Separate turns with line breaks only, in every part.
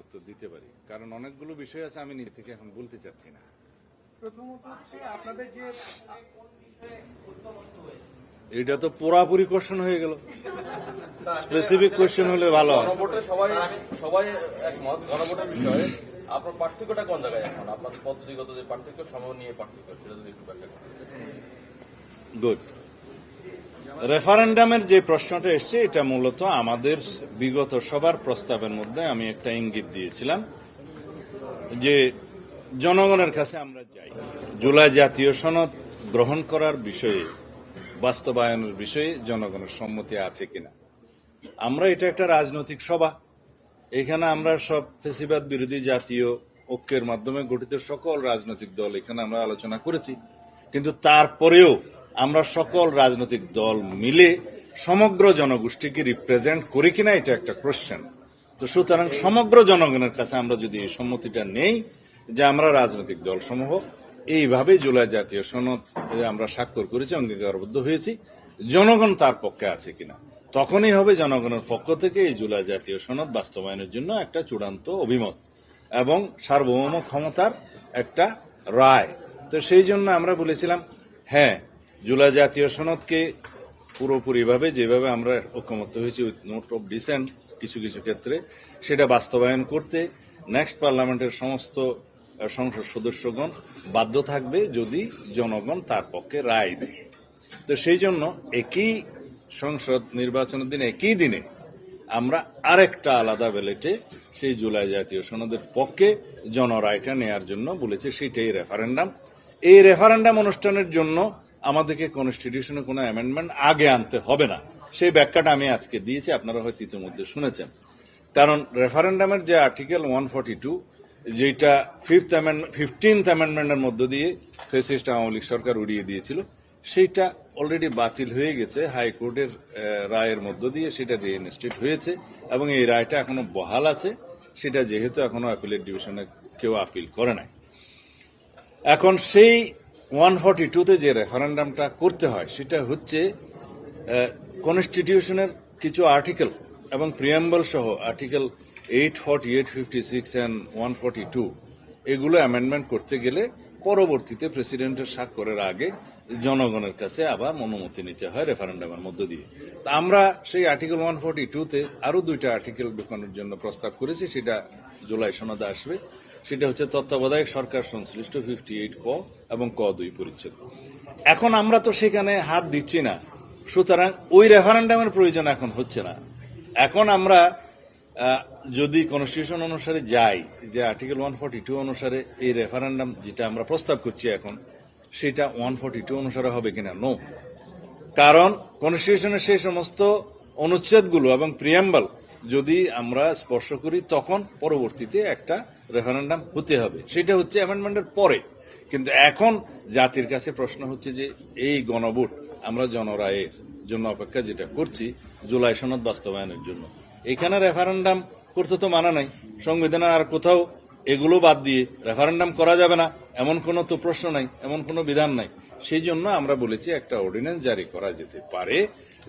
উত্তর দিতে পারি, কারণ অনেকগুলো বিষয় আছে আমি নিজে থেকে এখন বলতে চাচ্ছি না।
প্রথমত হচ্ছে আপনাদের যে
এটা তো পুরাপুরি কোশ্চেন হয়ে গেল, স্পেসিফিক কোশ্চেন হলে ভালো হয়।
গণভোটে সবাই একমত গণভোটের বিষয়ে আপনার পার্থক্যটা কোন জায়গায় এখন আপনাদের পদ্ধতিগত যে পার্থক্য সময় নিয়ে পার্থক্য সেটা যদি একটু ব্যাখ্যা করেন।
গুড। রেফারেন্ডামের যে প্রশ্নটা এসছে এটা মূলত আমাদের বিগত সবার প্রস্তাবের মধ্যে আমি একটা ইঙ্গিত দিয়েছিলাম যে জনগণের কাছে আমরা যাই, জুলাই জাতীয় সনদ গ্রহণ করার বিষয়ে, বাস্তবায়নের বিষয়ে জনগণের সম্মতি আছে কিনা। আমরা এটা একটা রাজনৈতিক সভা, এখানে আমরা সব ফ্যাসিবাদ বিরোধী জাতীয় ঐক্যের মাধ্যমে গঠিত সকল রাজনৈতিক দল এখানে আমরা আলোচনা করেছি, কিন্তু তারপরেও আমরা সকল রাজনৈতিক দল মিলে সমগ্র জনগোষ্ঠীকে রিপ্রেজেন্ট করি কিনা এটা একটা কোশ্চেন। তো সুতরাং সমগ্র জনগণের কাছে আমরা যদি এই সম্মতিটা নেই যে আমরা রাজনৈতিক দলসমূহ এইভাবে জুলাই জাতীয় সনদ আমরা স্বাক্ষর করেছি, অঙ্গীকারবদ্ধ হয়েছি, জনগণ তার পক্ষে আছে কিনা, তখনই হবে জনগণের পক্ষ থেকে এই জুলাই জাতীয় সনদ বাস্তবায়নের জন্য একটা চূড়ান্ত অভিমত এবং সার্বভৌম ক্ষমতার একটা রায়। তো সেই জন্য আমরা বলেছিলাম হ্যাঁ, জুলাই জাতীয় সনদকে পুরোপুরিভাবে যেভাবে আমরা ঐকমত্য হয়েছি উইথ নোট অফ ডিসেন্ট কিছু কিছু ক্ষেত্রে সেটা বাস্তবায়ন করতে নেক্সট পার্লামেন্টের সমস্ত সংসদ সদস্যগণ বাধ্য থাকবে যদি জনগণ তার পক্ষে রায় দেয়। তো সেই জন্য একই সংসদ নির্বাচনের দিনে একই দিনে আমরা আরেকটা আলাদা ব্যালটে সেই জুলাই জাতীয় সনদের পক্ষে জনরায়টা নেয়ার জন্য বলেছে, সেটাই রেফারেন্ডাম। এই রেফারেন্ডাম অনুষ্ঠানের জন্য আমাদেরকে কনস্টিটিউশনে কোনো অ্যামেন্ডমেন্ট আগে আনতে হবে না, সেই ব্যাখ্যাটা আমি আজকে দিয়েছি, আপনারা হয়তো ইতিমধ্যে শুনেছেন। কারণ রেফারেন্ডামের যে আর্টিকেল 142 যেটা 15th অ্যামেন্ডমেন্টের মধ্য দিয়ে ফ্যাসিস্ট আওয়ামী লীগ সরকার উড়িয়ে দিয়েছিল, সেইটা অলরেডি বাতিল হয়ে গেছে হাইকোর্টের রায়ের মধ্য দিয়ে, সেটা রিইনস্টেট হয়েছে এবং এই রায়টা এখনো বহাল আছে। সেটা যেহেতু এখনো অ্যাপিলেট ডিভিশনে কেউ আপিল করে নাই, এখন সেই 142-তে যে রেফারেন্ডামটা করতে হয় সেটা হচ্ছে কনস্টিটিউশনের কিছু আর্টিকেল এবং প্রিয়াম্বল সহ আর্টিকেল 848, 56 and 142 এগুলো অ্যামেন্ডমেন্ট করতে গেলে পরবর্তীতে প্রেসিডেন্টের স্বাক্ষরের আগে জনগণের কাছে আবার অনুমতি নিতে হয় রেফারেন্ডামের মধ্য দিয়ে। তা আমরা সেই আর্টিকেল 142-তে আরো 2টা আর্টিকেল ঢোকানোর জন্য প্রস্তাব করেছি, সেটা জুলাই সনদে আসবে। সেটা হচ্ছে তত্ত্বাবধায়ক সরকার সংশ্লিষ্ট 58 ক এবং ক 2 পরিচ্ছেদ। এখন আমরা তো সেখানে হাত দিচ্ছি না, সুতরাং ওই রেফারেন্ডামের প্রয়োজন এখন হচ্ছে না। এখন আমরা যদি কনস্টিটিউশন অনুসারে যাই যে আর্টিকেল 142 অনুসারে এই রেফারেন্ডাম যেটা আমরা প্রস্তাব করছি এখন, সেটা 142 অনুসারে হবে কিনা? নো। কারণ কনস্টিটিউশনের সেই সমস্ত অনুচ্ছেদগুলো এবং প্রিয়াম্বল যদি আমরা স্পর্শ করি তখন পরবর্তীতে একটা রেফারেন্ডাম হতে হবে, সেটা হচ্ছে অ্যামেন্ডমেন্টের পরে। কিন্তু এখন জাতির কাছে প্রশ্ন হচ্ছে যে এই গণভোট আমরা জনরায়ের জন্য অপেক্ষা যেটা করছি জুলাই সনদ বাস্তবায়নের জন্য, এখানে রেফারেন্ডাম করতে তো মানা নাই, সংবিধানে আর কোথাও এগুলো বাদ দিয়ে রেফারেন্ডাম করা যাবে না এমন কোনো তো প্রশ্ন নাই, এমন কোনো বিধান নাই। সেই জন্য আমরা বলেছি একটা অর্ডিন্যান্স জারি করা যেতে পারে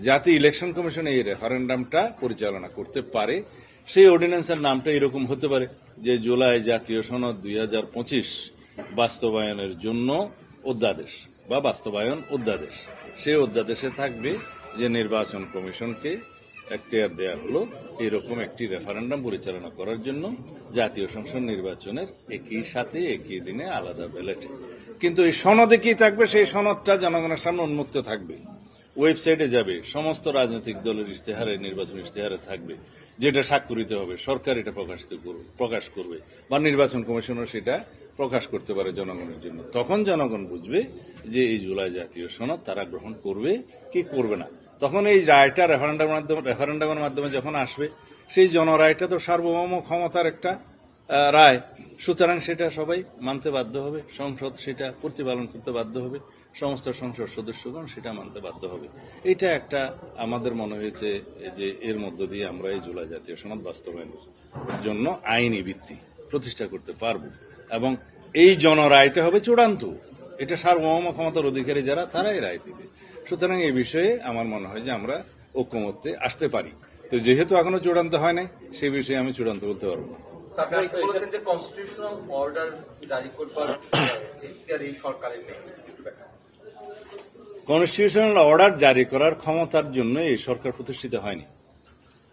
যাতে ইলেকশন কমিশন এই রেফারেন্ডামটা পরিচালনা করতে পারে। সেই অর্ডিন্যান্সের নামটা এরকম হতে পারে যে জুলাই জাতীয় সনদ 2025 বাস্তবায়নের জন্য অধ্যাদেশ বা বাস্তবায়ন অধ্যাদেশ। সেই অধ্যাদেশে থাকবে যে নির্বাচন কমিশনকে এখতিয়ার দেয়া হলো এরকম একটি রেফারেন্ডাম পরিচালনা করার জন্য জাতীয় সংসদ নির্বাচনের একই সাথে একই দিনে আলাদা ব্যালটে। কিন্তু এই সনদে কি থাকবে? সেই সনদটা জনগণের সামনে উন্মুক্ত থাকবে, ওয়েবসাইটে যাবে, সমস্ত রাজনৈতিক দলের ইশতেহারে, নির্বাচন ইশতেহারে থাকবে, যেটা স্বাক্ষরিত হবে, সরকার এটা প্রকাশ করবে বা নির্বাচন কমিশনও সেটা প্রকাশ করতে পারে জনগণের জন্য। তখন জনগণ বুঝবে যে এই জুলাই জাতীয় সনদ তারা গ্রহণ করবে কি করবে না। তখন এই রায়টা রেফারেন্ডামের মাধ্যমে যখন আসবে, সেই জনরায়টা তো সার্বভৌম ক্ষমতার একটা রায়, সুতরাং সেটা সবাই মানতে বাধ্য হবে, সংসদ সেটা প্রতিপালন করতে বাধ্য হবে, সমস্ত সংসদ সদস্যগণ সেটা মানতে বাধ্য হবে। এটা একটা আমাদের মনে হয়েছে যে এর মধ্য দিয়ে আমরা এই জুলাই জাতীয় সনদ বাস্তবায়নের জন্য আইনি ভিত্তি প্রতিষ্ঠা করতে পারব এবং এই জনরায়টা হবে চূড়ান্ত। এটা সার্বভৌম ক্ষমতার অধিকারী যারা, তারাই রায় দিবে। সুতরাং এই বিষয়ে আমার মনে হয় যে আমরা ঐকমত্যে আসতে পারি। তো যেহেতু এখনো চূড়ান্ত হয় নাই, সেই বিষয়ে আমি চূড়ান্ত বলতে পারবো না।
আপনি আজকে বলেছেন যে কনস্টিটিউশনাল অর্ডার জারি করবার এখতিয়ার এই সরকারের নেই।
কনস্টিটিউশনাল অর্ডার জারি করার ক্ষমতার জন্য এই সরকার প্রতিষ্ঠিত হয়নি।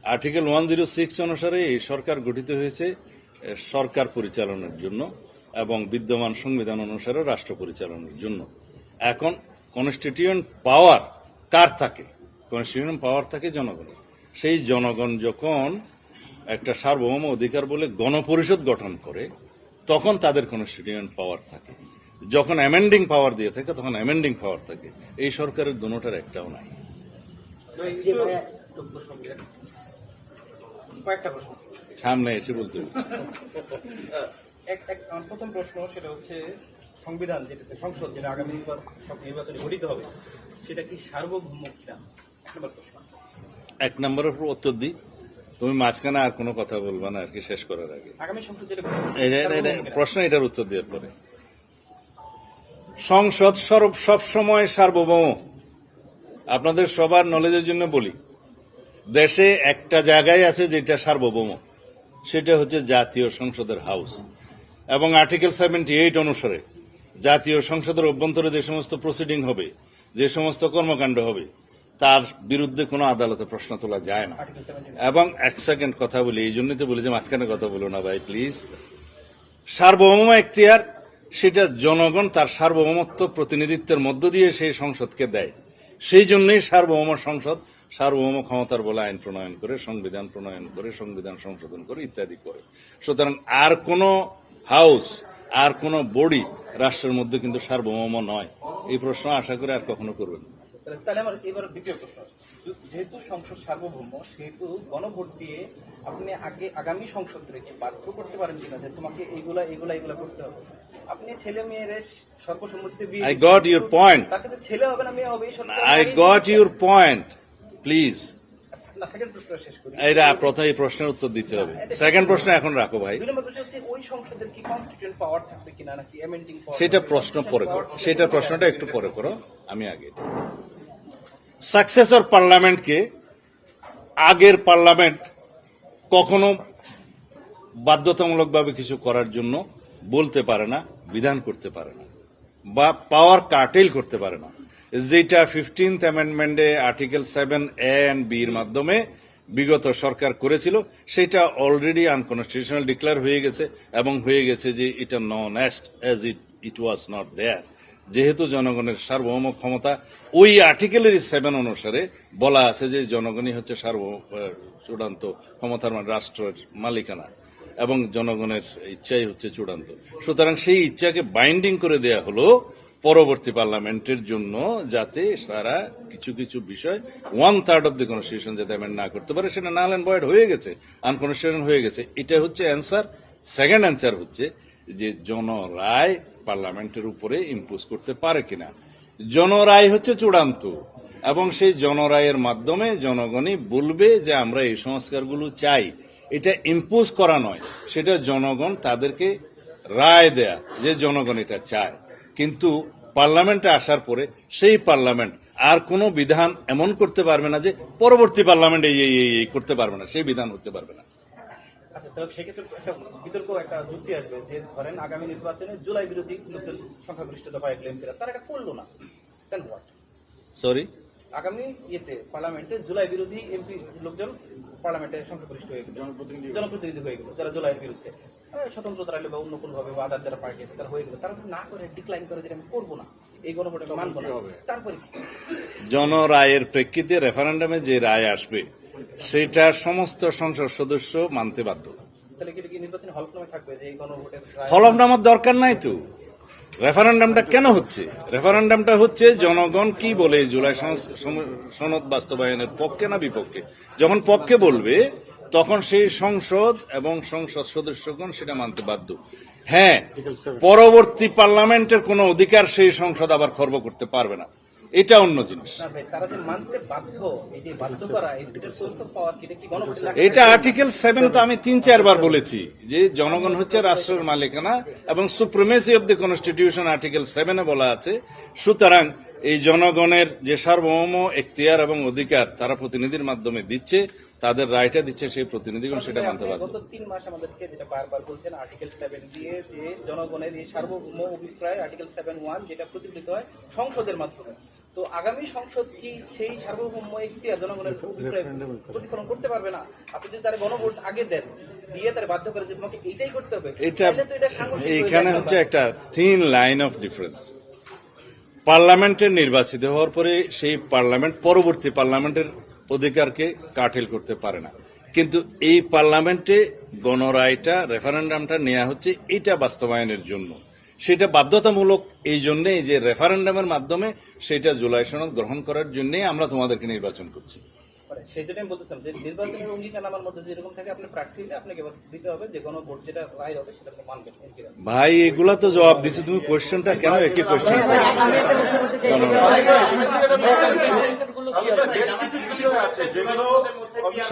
আর্টিকেল 106 অনুসারে এই সরকার গঠিত হয়েছে সরকার পরিচালনার জন্য এবং বিদ্যমান সংবিধান অনুসারে রাষ্ট্র পরিচালনার জন্য। এখন কনস্টিটিউয়েন্ট পাওয়ার কার থাকে? কনস্টিটিউয়েন্ট পাওয়ার থাকে জনগণের। সেই জনগণ যখন একটা সার্বভৌম অধিকার বলে গণপরিষদ গঠন করে তখন তাদের কনস্টিটিউয়েন্ট পাওয়ার থাকে। যখন অ্যামেন্ডিং পাওয়ার দিয়ে থাকে তখন অ্যামেন্ডিং পাওয়ার থাকে। এই সরকারের দুটোটার একটাও নাই।
কয়েকটা প্রশ্ন।
সামনে এসে বলতে হবে।
আমার প্রথম প্রশ্ন সেটা হচ্ছে সংবিধান যেটাতে সংসদ যেটা আগামী নির্বাচনে গঠিত হবে সেটা কি সার্বভৌম কিনা, এক নম্বর প্রশ্ন।
এক নম্বরের উপর উত্তর দিই, তুমি মাঝখানে আর কোনো কথা বলবা না আর কি শেষ করার আগে।
আগামী সংসদ যেটা
প্রশ্ন এটার উত্তর দেওয়ার পরে। সংসদ সব সময় সার্বভৌম। আপনাদের সবার নলেজের জন্য বলি, দেশে একটা জায়গায় আছে যেটা সার্বভৌম, সেটা হচ্ছে জাতীয় সংসদের হাউস। এবং আর্টিকেল 78 অনুসারে জাতীয় সংসদের অভ্যন্তরে যে সমস্ত প্রসিডিং হবে, যে সমস্ত কর্মকাণ্ড হবে, তার বিরুদ্ধে কোনো আদালতে প্রশ্ন তোলা যায় না। এবং এক সেকেন্ড কথা বলি, এই জন্যই তো বলি যে মাঝখানে কথা বলো না ভাই প্লিজ। সার্বভৌম এখতিয়ার সেটা জনগণ তার সার্বভৌমত্ব প্রতিনিধিত্বের মধ্য দিয়ে সেই সংসদকে দেয়। সেই জন্যই সার্বভৌম সংসদ সার্বভৌম ক্ষমতার বলে আইন প্রণয়ন করে, সংবিধান প্রণয়ন করে, সংবিধান সংশোধন করে ইত্যাদি করে। সুতরাং আর কোন হাউস আর কোন বডি রাষ্ট্রের মধ্যে কিন্তু সার্বভৌম নয়। এই প্রশ্ন আশা করে আর কখনো করবেন না।
তাহলে আমার এবার দ্বিতীয় প্রশ্ন, যেহেতু সংসদ সার্বভৌম সেহেতু গণভোট দিয়ে আপনি আগামী সংসদকে বাধ্য করতে পারেন কিনা যে তোমাকে এইগুলা করতে হবে। আপনি ছেলে মেয়ের সর্বসম্মতিতে বিয়ে,
I got your point.
তাকে তো ছেলে হবে না মেয়ে হবে, এই সরকার
I got your point. Please
না। সেকেন্ড প্রশ্ন শেষ করি।
এরা প্রথম এই প্রশ্নের উত্তর দিতে হবে। সেকেন্ড প্রশ্ন এখন রাখো ভাই।
দুই নম্বর প্রশ্ন হচ্ছে ওই সংসদের কি কনস্টিটিউয়েন্ট পাওয়ার থাকবে কিনা নাকি অ্যামেন্ডিং পাওয়ার?
সেটা প্রশ্ন পরে করো, সেটা প্রশ্নটা একটু পরে করো, আমি আগে। সাকসেসর পার্লামেন্টকে আগের পার্লামেন্ট কখনো বাধ্যতামূলকভাবে কিছু করার জন্য বলতে পারে না, বিধান করতে পারে না, বা পাওয়ার কার্টেল করতে পারে না। যেটা 15th অ্যামেন্ডমেন্টে article 7A and B এর মাধ্যমে বিগত সরকার করেছিল, সেটা অলরেডি আনকনস্টিটিউশনাল ডিক্লেয়ার হয়ে গেছে এবং হয়ে গেছে যে এটা known as it was not there. যেহেতু জনগণের সার্বভৌম ক্ষমতা ওই আর্টিকেলের 7 অনুসারে বলা আছে যে জনগণই হচ্ছে চূড়ান্ত ক্ষমতার রাষ্ট্রের মালিকানা এবং জনগণের ইচ্ছাই হচ্ছে চূড়ান্ত। সুতরাং সেই ইচ্ছাকে বাইন্ডিং করে দেয়া হলো পরবর্তী পার্লামেন্টের জন্য, যাতে সারা কিছু কিছু বিষয় 1/3 অব দি কনস্টিটিউশন যাতে অ্যামেন্ড না করতে পারে, সেটা নাল অ্যান্ড ভয়েড হয়ে গেছে, আনকনস্টিটিউশন হয়ে গেছে। এটা হচ্ছে অ্যান্সার। সেকেন্ড অ্যান্সার হচ্ছে যে জনরায় পার্লামেন্টের উপরে ইম্পোজ করতে পারে কিনা। জনরায় হচ্ছে চূড়ান্ত এবং সেই জনরায়ের মাধ্যমে জনগণই বলবে যে আমরা এই সংস্কারগুলো চাই। এটা ইম্পোজ করা নয়, সেটা জনগণ তাদেরকে রায় দেয়া যে জনগণ এটা চায়। কিন্তু পার্লামেন্টে আসার পরে সেই পার্লামেন্ট আর কোনো বিধান এমন করতে পারবে না যে পরবর্তী পার্লামেন্টে এই করতে পারবে না, সেই বিধান হতে পারবে না।
আচ্ছা, তাহলে সেক্ষেত্রে একটা বিতর্ক, একটা যুক্তি আসবে যে ধরেন আগামী নির্বাচনে জুলাই বিরোধী লোকদের সংখ্যাগরিষ্ঠতা পায় ক্লেম করে, তারা এটা করলো না, দেন হোয়াট?
সরি,
আগামী পার্লামেন্টে জুলাই বিরোধী এমপি লোকজন পার্লামেন্টে সংখ্যাগরিষ্ঠ হয়ে গেল, জনপ্রতিনিধি হয়ে গেল, যারা জুলাইয়ের বিরুদ্ধে স্বতন্ত্র দাঁড়ালে বা অন্য কোনোভাবে বা আদার যারা পার্টি আছে তারা হয়ে গেল, তারা না করে ডিক্লাইন করে যে আমি করবো না, এই গণভোট আমি মানবো না, তারপরে
জনরায়ের প্রেক্ষিতে রেফারেন্ডামে যে রায় আসবে সেটা সমস্ত সংসদ সদস্য মানতে বাধ্য।
তাহলে কি নির্বাচনে হলফনামা থাকবে যে এই গণভোটের
হলফনামার দরকার নাই তো। রেফারেন্ডামটা কেন হচ্ছে? রেফারেন্ডামটা হচ্ছে জনগণ কি বলে জুলাই সনদ বাস্তবায়নের পক্ষে না বিপক্ষে। যখন পক্ষে বলবে তখন সেই সংসদ এবং সংসদ সদস্যগণ সেটা মানতে বাধ্য। হ্যাঁ, পরবর্তী পার্লামেন্টের কোন অধিকার সেই সংসদ আবার খর্ব করতে পারবে না, এটা অন্য জিনিস।
তারা যে মানতে বাধ্য, এই যে বাধ্য করা,
এটা আর্টিকেল 7 তো আমি 3-4 বার বলেছি যে জনগণ হচ্ছে রাষ্ট্রের মালিকানা এবং supremacy of the constitution article 7-এ বলা আছে। সুতরাং এই জনগণের যে সার্বভৌম এখতিয়ার এবং অধিকার তারা প্রতিনিধির মাধ্যমে দিচ্ছে, তাদের রায়টা দিচ্ছে সেই প্রতিনিধিগণ সেটা মানতে
আপনি
বাধ্য।
গত 3 মাস আমাদেরকে যেটা বারবার বলছেন আর্টিকেল 7 দিয়ে যে জনগণের এই সার্বভৌম অভিপ্রায় আর্টিকেল 7(1) যেটা প্রতিফলিত হয় সংসদের মাধ্যমে, তো আগামী সংসদ কি সেই সার্বভৌম এখতিয়ার জনগণের অভিপ্রায় প্রতিফলন করতে পারবে না? আপনি যদি তার গণভোট আগে দেন, দিয়ে তার বাধ্য করে যে তোমাকে এইটাই করতে হবে,
এটা
তাহলে তো এটা সাংঘর্ষিক হয়ে
এইখানে
যায়।
হচ্ছে একটা থিন লাইন অফ ডিফারেন্স। পার্লামেন্টের নির্বাচিত হওয়ার পরে সেই পার্লামেন্ট পরবর্তী পার্লামেন্টের অধিকারকে কাটেল করতে পারে না, কিন্তু এই পার্লামেন্টে গণরায়টা রেফারেন্ডামটা নেওয়া হচ্ছে এটা বাস্তবায়নের জন্য। সেটা বাধ্যতামূলক এই জন্যই যে রেফারেন্ডামের মাধ্যমে সেটা জুলাই সনদ গ্রহণ করার জন্যই আমরা তোমাদেরকে নির্বাচন করছি।
সেই জন্য আমি বলতেছিলাম যে নির্বাচনের অঙ্গীকারনামার মধ্যে যেরকম থাকে আপনি প্রার্থী হলে আপনাকে এবার দিতে হবে যে গণভোট যেটা রায় হবে সেটা আপনি মানবেন।
ভাই এগুলা তো জবাব দিছি, তুমি কোয়েশ্চেনটা কেন একই কোয়েশ্চেন?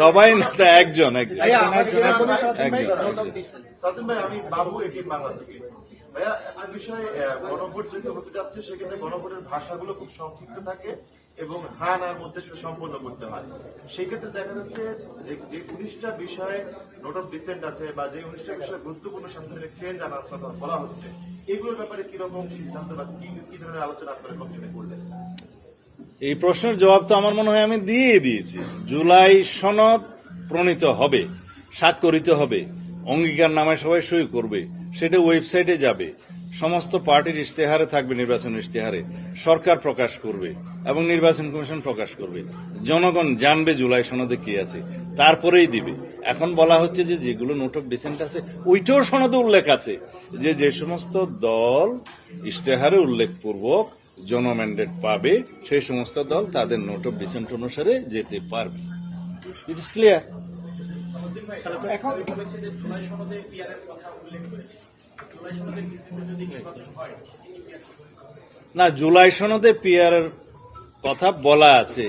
সবাই না, তা একজন একজন।
সাদিম ভাই, আমি বাবু এটি বাংলা থেকে। ভাইয়া, একটা বিষয়, গণভোট যেহেতু হতে যাচ্ছে সেক্ষেত্রে গণভোটের ভাষাগুলো খুব সংক্ষিপ্ত থাকে এবং হ্যাঁ নার মধ্যে সেটা সম্পন্ন করতে হয়। সেক্ষেত্রে দেখা যাচ্ছে যে 19টা বিষয়ে নোট অফ ডিসেন্ট আছে বা যে 19টা বিষয়ে গুরুত্বপূর্ণ সাংবিধানিক চেঞ্জ আনার কথা বলা হচ্ছে, এগুলোর ব্যাপারে কিরকম সিদ্ধান্ত বা কি ধরনের আলোচনা আপনারা কমিশনে করলেন?
এই প্রশ্নের জবাব তো আমার মনে হয় আমি দিয়ে দিয়েছি। জুলাই সনদ প্রণীত হবে, স্বাক্ষরিত হবে, অঙ্গীকার নামায় সবাই সই করবে, সেটা ওয়েবসাইটে যাবে, সমস্ত পার্টির ইশতেহারে থাকবে, নির্বাচন ইশতেহারে সরকার প্রকাশ করবে এবং নির্বাচন কমিশন প্রকাশ করবে। জনগণ জানবে জুলাই সনদে কি আছে, তারপরেই দিবে। এখন বলা হচ্ছে যে যেগুলো নোট অফ ডিসেন্ট আছে ওইটাও সনদে উল্লেখ আছে যে যে সমস্ত দল ইশতেহারে উল্লেখপূর্বক জনম্যান্ডেট পাবে সেই সমস্ত দল তাদের নোট অফ ডিসেন্ট অনুসারে যেতে পারবে। It is clear. না, জুলাই সনদে পিআরের কথা বলা আছে,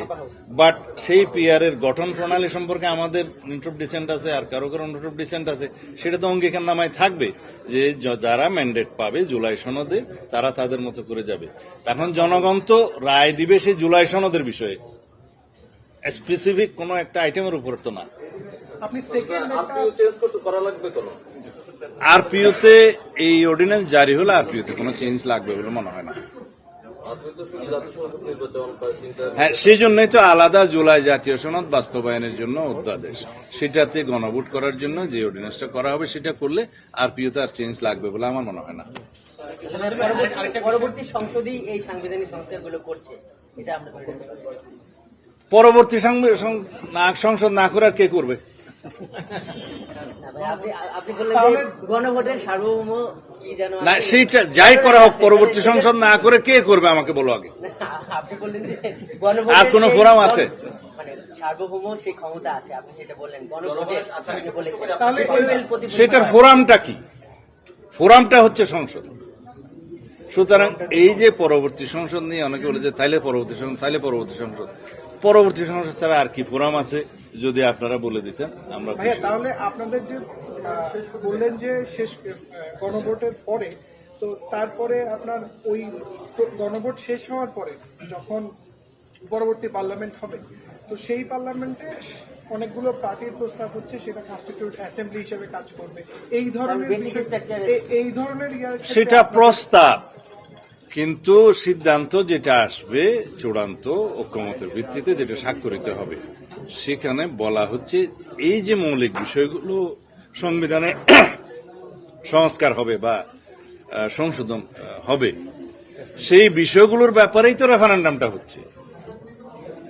বাট সেই পিআরের গঠন প্রণালী সম্পর্কে আমাদের নোট অফ ডিসেন্ট আছে আর কারো কারো নোট অফ ডিসেন্ট আছে, সেটা তো অঙ্গীকার নামায় থাকবে যে যারা ম্যান্ডেট পাবে জুলাই সনদে তারা তাদের মতো করে যাবে। এখন জনগণ তো রায় দিবে সেই জুলাই সনদের বিষয়ে, স্পেসিফিক কোন একটা আইটেমের উপর তো না।
আপনি সেকেন্ড
আপনিও চেঞ্জ করতে করা লাগবে কোনো?
আরপিওতে এই অর্ডিন্যান্স জারি হলে আরপিওতে কোনো চেঞ্জ লাগবে বলে মনে হয় না।
আপনি তো শুধু জাতীয় সংসদ নির্বাচন বা তিনটা
হ্যাঁ, সেই জন্যই তো আলাদা জুলাই জাতীয় সনদ বাস্তবায়নের জন্য অধ্যাদেশ, সেটাতে গণভোট করার জন্য যে অর্ডিন্যান্সটা করা হবে সেটা করলে আরপিওতে আর চেঞ্জ লাগবে বলে আমার মনে হয় না।
পরবর্তী সংসদই এই সাংবিধানিক সংস্কারগুলো করছে, এটা আমরা ধরে নিতে পারি।
পরবর্তী সংসদ না করে আর কে করবে?
না ভাই, আপনি বললেন যে গণভোটের সার্বভৌম কি যেন
না,
আছে।
সেইটা যাই করা হোক, পরবর্তী সংসদ না করে কে করবে আমাকে বলো আগে।
আপনি বললেন যে গণভোটের
আর কোনো
সেই
ফোরাম আছে?
মানে সার্বভৌম সেই ক্ষমতা আছে, আপনি সেটা বললেন গণভোটের। আপনি বলেছেন
তাহলে
প্রতিফলিত
সেটার
হয়।
ফোরামটা কি? ফোরামটা হচ্ছে সংসদ। সুতরাং এই যে পরবর্তী সংসদ নিয়ে অনেকে বলে যে তাইলে পরবর্তী সংসদ, পরবর্তী সংসদ ছাড়া আর কি ফোরাম আছে যদি আপনারা বলে দিতেন আমরা
ভাইয়া,
খুশি।
তাহলে আপনাদের যে বললেন যে শেষ গণভোটের পরে, তো তারপরে আপনার ওই গণভোট শেষ হওয়ার পরে যখন পরবর্তী পার্লামেন্ট হবে, তো সেই পার্লামেন্টে অনেকগুলো পার্টির প্রস্তাব হচ্ছে সেটা কনস্টিটিউট অ্যাসেম্বলি হিসেবে কাজ করবে। এই ধরনের
Basic
বিষয়-
structure
এই ধরনের ইয়ার ক্ষেত্রে
সেটা
আপনাদের-
প্রস্তাব, কিন্তু সিদ্ধান্ত যেটা আসবে চূড়ান্ত ঐকমত্যের ভিত্তিতে যেটা স্বাক্ষরিত হবে, সেখানে বলা হচ্ছে এই যে মৌলিক বিষয়গুলো সংবিধানে সংস্কার হবে বা সংশোধন হবে, সেই বিষয়গুলোর ব্যাপারেই তো রেফারেন্ডামটা হচ্ছে।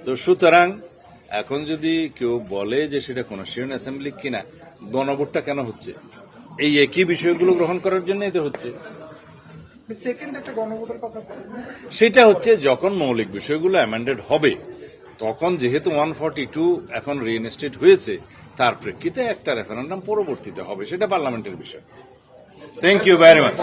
তো সুতরাং এখন যদি কেউ বলে যে সেটা কনস্টিটিউয়েন্ট অ্যাসেম্বলি কিনা, গণভোটটা কেন হচ্ছে? এই একই বিষয়গুলো গ্রহণ করার জন্যই তো হচ্ছে।
সেকেন্ড একটা গণভোটের কথা বলেন।
সেটা হচ্ছে যখন মৌলিক বিষয়গুলো অ্যামেন্ডেড হবে, তখন যেহেতু 142 এখন রিইনস্টেট হয়েছে, তার প্রেক্ষিতে একটা রেফারেন্ডাম পরবর্তীতে হবে, সেটা পার্লামেন্টের বিষয়। Thank you very much.